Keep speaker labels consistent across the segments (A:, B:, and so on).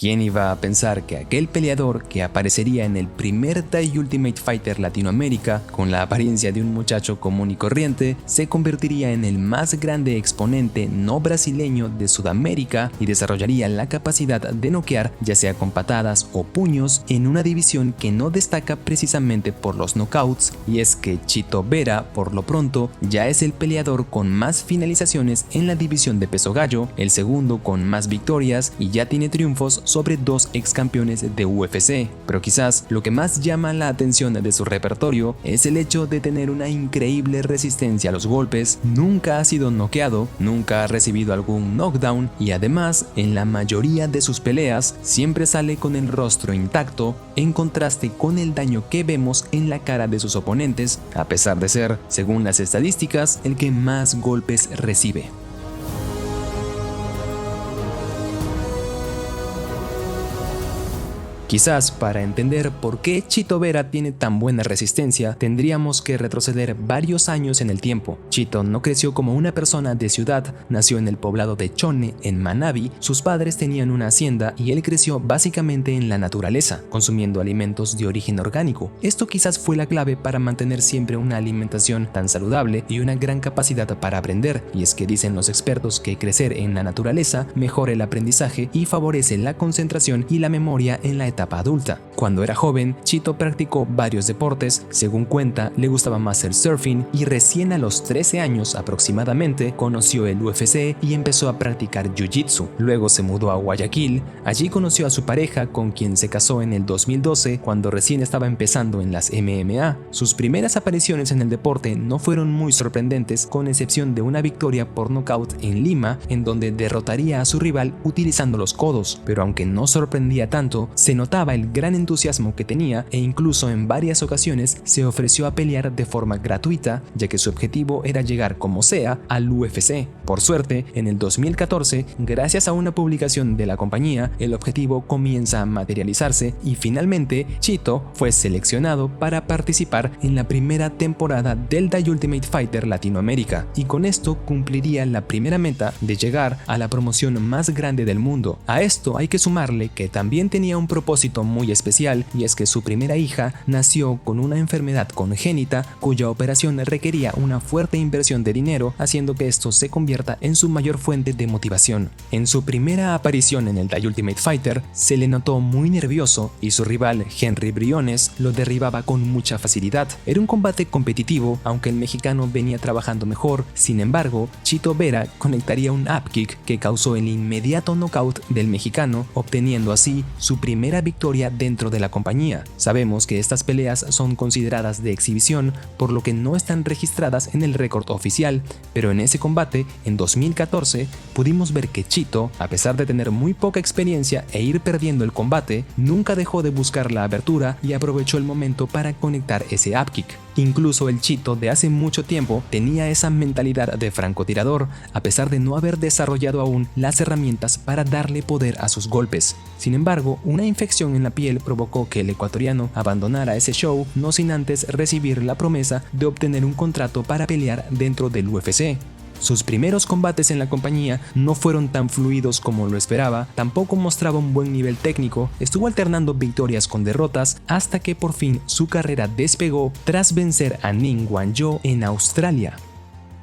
A: ¿Quién iba a pensar que aquel peleador que aparecería en el primer The Ultimate Fighter Latinoamérica con la apariencia de un muchacho común y corriente se convertiría en el más grande exponente no brasileño de Sudamérica y desarrollaría la capacidad de noquear, ya sea con patadas o puños, en una división que no destaca precisamente por los knockouts? Y es que Chito Vera, por lo pronto, ya es el peleador con más finalizaciones en la división de peso gallo, el segundo con más victorias, y ya tiene triunfos sobre 2 ex campeones de UFC. Pero quizás lo que más llama la atención de su repertorio es el hecho de tener una increíble resistencia a los golpes, nunca ha sido noqueado, nunca ha recibido algún knockdown y además en la mayoría de sus peleas siempre sale con el rostro intacto, en contraste con el daño que vemos en la cara de sus oponentes, a pesar de ser, según las estadísticas, el que más golpes recibe. Quizás para entender por qué Chito Vera tiene tan buena resistencia, tendríamos que retroceder varios años en el tiempo. Chito no creció como una persona de ciudad, nació en el poblado de Chone, en Manabi. Sus padres tenían una hacienda y él creció básicamente en la naturaleza, consumiendo alimentos de origen orgánico. Esto quizás fue la clave para mantener siempre una alimentación tan saludable y una gran capacidad para aprender, y es que dicen los expertos que crecer en la naturaleza mejora el aprendizaje y favorece la concentración y la memoria en la etapa adulta. Cuando era joven, Chito practicó varios deportes. Según cuenta, le gustaba más el surfing y recién a los 13 años aproximadamente conoció el UFC y empezó a practicar jiu-jitsu. Luego se mudó a Guayaquil. Allí conoció a su pareja, con quien se casó en el 2012 cuando recién estaba empezando en las MMA. Sus primeras apariciones en el deporte no fueron muy sorprendentes, con excepción de una victoria por nocaut en Lima, en donde derrotaría a su rival utilizando los codos. Pero aunque no sorprendía tanto, se notaba el gran entusiasmo que tenía e incluso en varias ocasiones se ofreció a pelear de forma gratuita, ya que su objetivo era llegar como sea al UFC. Por suerte, en el 2014, gracias a una publicación de la compañía, el objetivo comienza a materializarse y finalmente Chito fue seleccionado para participar en la primera temporada del The Ultimate Fighter Latinoamérica, y con esto cumpliría la primera meta de llegar a la promoción más grande del mundo. A esto hay que sumarle que también tenía un propósito muy especial, y es que su primera hija nació con una enfermedad congénita cuya operación requería una fuerte inversión de dinero, haciendo que esto se convierta en su mayor fuente de motivación. En su primera aparición en el The Ultimate Fighter se le notó muy nervioso y su rival Henry Briones lo derribaba con mucha facilidad. Era un combate competitivo, aunque el mexicano venía trabajando mejor. Sin embargo, Chito Vera conectaría un upkick que causó el inmediato knockout del mexicano, obteniendo así su primera victoria dentro de la compañía. Sabemos que estas peleas son consideradas de exhibición, por lo que no están registradas en el récord oficial, pero en ese combate, en 2014, pudimos ver que Chito, a pesar de tener muy poca experiencia e ir perdiendo el combate, nunca dejó de buscar la abertura y aprovechó el momento para conectar ese upkick. Incluso el Chito de hace mucho tiempo tenía esa mentalidad de francotirador, a pesar de no haber desarrollado aún las herramientas para darle poder a sus golpes. Sin embargo, una infección en la piel provocó que el ecuatoriano abandonara ese show, no sin antes recibir la promesa de obtener un contrato para pelear dentro del UFC. Sus primeros combates en la compañía no fueron tan fluidos como lo esperaba, tampoco mostraba un buen nivel técnico, estuvo alternando victorias con derrotas hasta que por fin su carrera despegó tras vencer a Ning Wanzhou en Australia.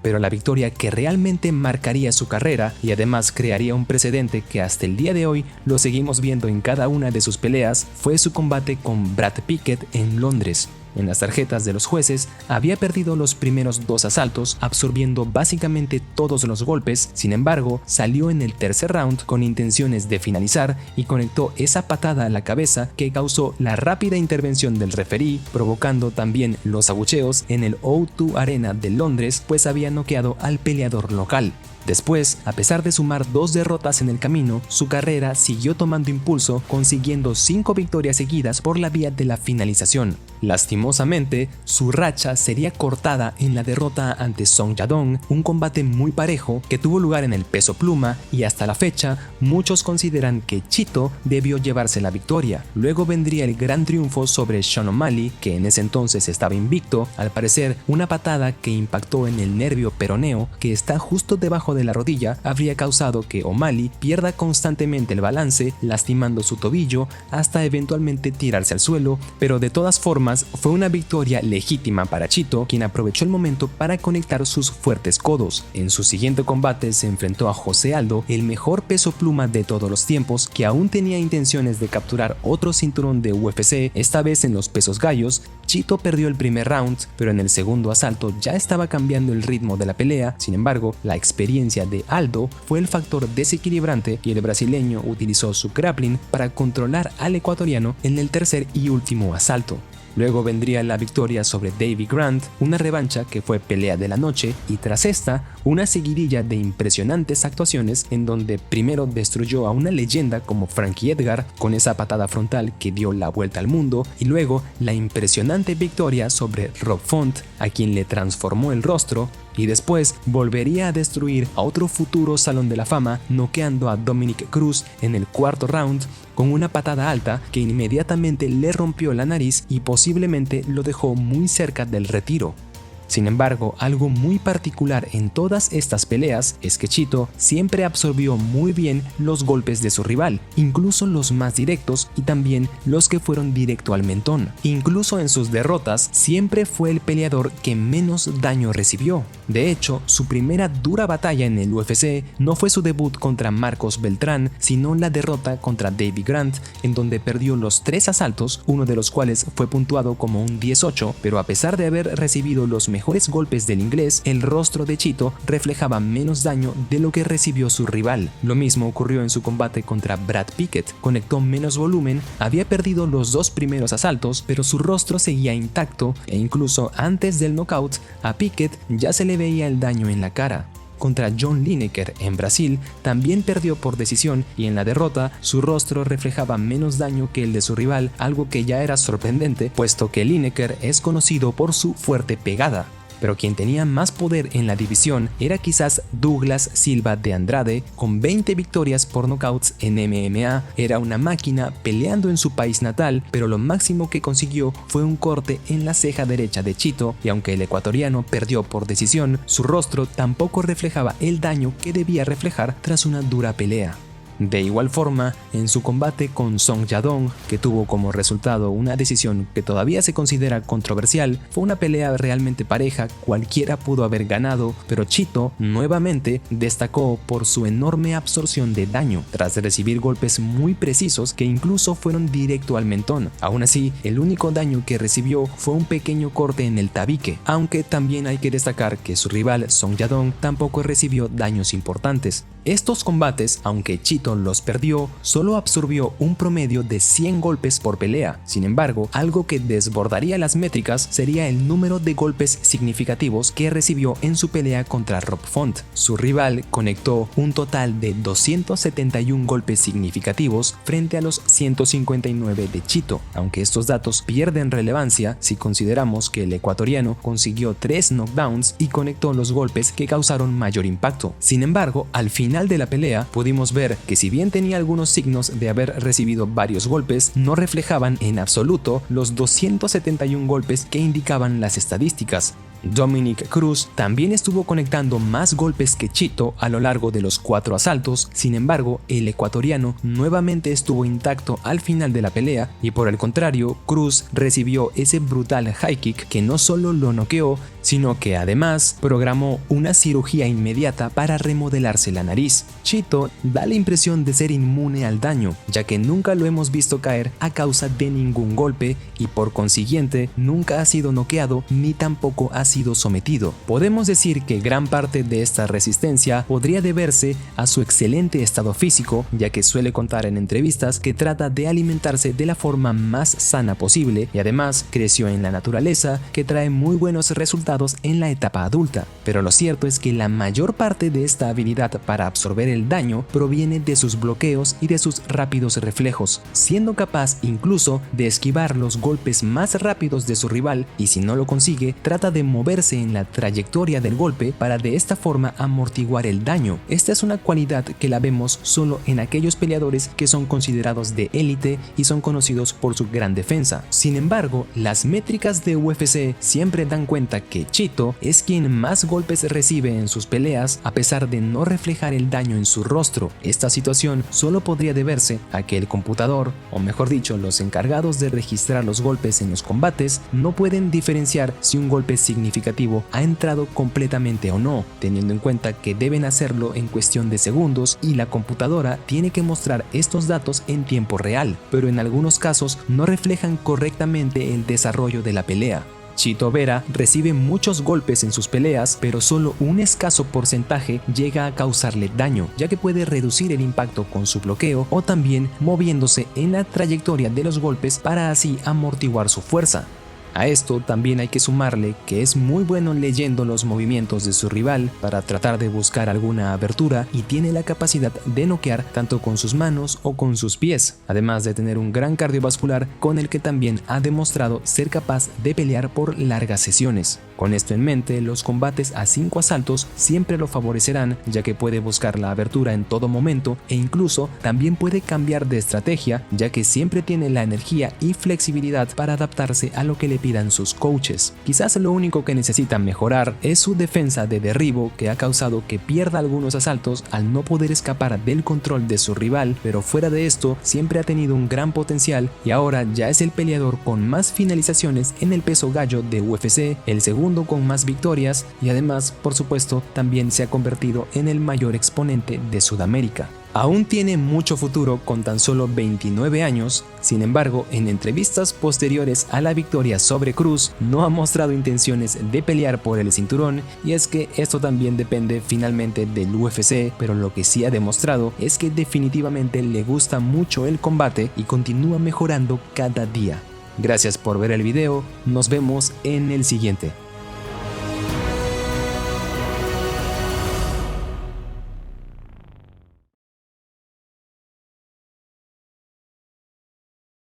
A: Pero la victoria que realmente marcaría su carrera y además crearía un precedente que hasta el día de hoy lo seguimos viendo en cada una de sus peleas fue su combate con Brad Pickett en Londres. En las tarjetas de los jueces había perdido los primeros 2 asaltos, absorbiendo básicamente todos los golpes. Sin embargo, salió en el tercer round con intenciones de finalizar y conectó esa patada a la cabeza que causó la rápida intervención del referí, provocando también los abucheos en el O2 Arena de Londres, pues había noqueado al peleador local. Después, a pesar de sumar 2 derrotas en el camino, su carrera siguió tomando impulso, consiguiendo 5 victorias seguidas por la vía de la finalización. Lastimosamente, su racha sería cortada en la derrota ante Song Yadong, un combate muy parejo que tuvo lugar en el peso pluma, y hasta la fecha muchos consideran que Chito debió llevarse la victoria. Luego vendría el gran triunfo sobre Sean O'Malley, que en ese entonces estaba invicto, al parecer una patada que impactó en el nervio peroneo que está justo debajo debajo de la rodilla habría causado que O'Malley pierda constantemente el balance, lastimando su tobillo hasta eventualmente tirarse al suelo, pero de todas formas fue una victoria legítima para Chito, quien aprovechó el momento para conectar sus fuertes codos. En su siguiente combate se enfrentó a José Aldo, el mejor peso pluma de todos los tiempos, que aún tenía intenciones de capturar otro cinturón de UFC, esta vez en los pesos gallos. Chito perdió el primer round, pero en el segundo asalto ya estaba cambiando el ritmo de la pelea. Sin embargo, la experiencia de Aldo fue el factor desequilibrante y el brasileño utilizó su grappling para controlar al ecuatoriano en el tercer y último asalto. Luego vendría la victoria sobre Davey Grant, una revancha que fue pelea de la noche, y tras esta, una seguidilla de impresionantes actuaciones en donde primero destruyó a una leyenda como Frankie Edgar con esa patada frontal que dio la vuelta al mundo, y luego la impresionante victoria sobre Rob Font, a quien le transformó el rostro, y después volvería a destruir a otro futuro Salón de la Fama, noqueando a Dominick Cruz en el cuarto round con una patada alta que inmediatamente le rompió la nariz y posiblemente lo dejó muy cerca del retiro. Sin embargo, algo muy particular en todas estas peleas es que Chito siempre absorbió muy bien los golpes de su rival, incluso los más directos y también los que fueron directo al mentón. Incluso en sus derrotas, siempre fue el peleador que menos daño recibió. De hecho, su primera dura batalla en el UFC no fue su debut contra Marcos Beltrán, sino la derrota contra Davey Grant, en donde perdió los 3 asaltos, uno de los cuales fue puntuado como un 18, pero a pesar de haber recibido los mejores golpes del inglés, el rostro de Chito reflejaba menos daño de lo que recibió su rival. Lo mismo ocurrió en su combate contra Brad Pickett. Conectó menos volumen, había perdido los 2 primeros asaltos, pero su rostro seguía intacto e incluso antes del knockout, a Pickett ya se le veía el daño en la cara. Contra John Lineker en Brasil también perdió por decisión y en la derrota su rostro reflejaba menos daño que el de su rival, algo que ya era sorprendente puesto que Lineker es conocido por su fuerte pegada. Pero quien tenía más poder en la división era quizás Douglas Silva de Andrade, con 20 victorias por knockouts en MMA. Era una máquina peleando en su país natal, pero lo máximo que consiguió fue un corte en la ceja derecha de Chito, y aunque el ecuatoriano perdió por decisión, su rostro tampoco reflejaba el daño que debía reflejar tras una dura pelea. De igual forma, en su combate con Song Yadong, que tuvo como resultado una decisión que todavía se considera controversial, fue una pelea realmente pareja, cualquiera pudo haber ganado, pero Chito nuevamente destacó por su enorme absorción de daño, tras recibir golpes muy precisos que incluso fueron directo al mentón. Aún así, el único daño que recibió fue un pequeño corte en el tabique, aunque también hay que destacar que su rival Song Yadong tampoco recibió daños importantes. Estos combates, aunque Chito los perdió, solo absorbió un promedio de 100 golpes por pelea. Sin embargo, algo que desbordaría las métricas sería el número de golpes significativos que recibió en su pelea contra Rob Font. Su rival conectó un total de 271 golpes significativos frente a los 159 de Chito, aunque estos datos pierden relevancia si consideramos que el ecuatoriano consiguió 3 knockdowns y conectó los golpes que causaron mayor impacto. Sin embargo, al final de la pelea pudimos ver que si bien tenía algunos signos de haber recibido varios golpes, no reflejaban en absoluto los 271 golpes que indicaban las estadísticas. Dominick Cruz también estuvo conectando más golpes que Chito a lo largo de los 4 asaltos. Sin embargo, el ecuatoriano nuevamente estuvo intacto al final de la pelea y por el contrario, Cruz recibió ese brutal high kick que no solo lo noqueó, sino que además programó una cirugía inmediata para remodelarse la nariz. Chito da la impresión de ser inmune al daño, ya que nunca lo hemos visto caer a causa de ningún golpe y por consiguiente nunca ha sido noqueado ni tampoco ha sido sometido. Podemos decir que gran parte de esta resistencia podría deberse a su excelente estado físico, ya que suele contar en entrevistas que trata de alimentarse de la forma más sana posible y además creció en la naturaleza, que trae muy buenos resultados en la etapa adulta. Pero lo cierto es que la mayor parte de esta habilidad para absorber el daño proviene de sus bloqueos y de sus rápidos reflejos, siendo capaz incluso de esquivar los golpes más rápidos de su rival y si no lo consigue, trata de moverse en la trayectoria del golpe para de esta forma amortiguar el daño. Esta es una cualidad que la vemos solo en aquellos peleadores que son considerados de élite y son conocidos por su gran defensa. Sin embargo, las métricas de UFC siempre dan cuenta que que Chito es quien más golpes recibe en sus peleas a pesar de no reflejar el daño en su rostro. Esta situación solo podría deberse a que el computador, o mejor dicho, los encargados de registrar los golpes en los combates, no pueden diferenciar si un golpe significativo ha entrado completamente o no, teniendo en cuenta que deben hacerlo en cuestión de segundos y la computadora tiene que mostrar estos datos en tiempo real, pero en algunos casos no reflejan correctamente el desarrollo de la pelea. Chito Vera recibe muchos golpes en sus peleas, pero solo un escaso porcentaje llega a causarle daño, ya que puede reducir el impacto con su bloqueo o también moviéndose en la trayectoria de los golpes para así amortiguar su fuerza. A esto también hay que sumarle que es muy bueno leyendo los movimientos de su rival para tratar de buscar alguna abertura y tiene la capacidad de noquear tanto con sus manos o con sus pies, además de tener un gran cardiovascular con el que también ha demostrado ser capaz de pelear por largas sesiones. Con esto en mente, los combates a 5 asaltos siempre lo favorecerán, ya que puede buscar la abertura en todo momento e incluso también puede cambiar de estrategia, ya que siempre tiene la energía y flexibilidad para adaptarse a lo que le pidan sus coaches. Quizás lo único que necesita mejorar es su defensa de derribo, que ha causado que pierda algunos asaltos al no poder escapar del control de su rival, pero fuera de esto siempre ha tenido un gran potencial y ahora ya es el peleador con más finalizaciones en el peso gallo de UFC, el segundo con más victorias y además, por supuesto, también se ha convertido en el mayor exponente de Sudamérica. Aún tiene mucho futuro con tan solo 29 años, sin embargo, en entrevistas posteriores a la victoria sobre Cruz, no ha mostrado intenciones de pelear por el cinturón, y es que esto también depende finalmente del UFC, pero lo que sí ha demostrado es que definitivamente le gusta mucho el combate y continúa mejorando cada día. Gracias por ver el video, nos vemos en el siguiente.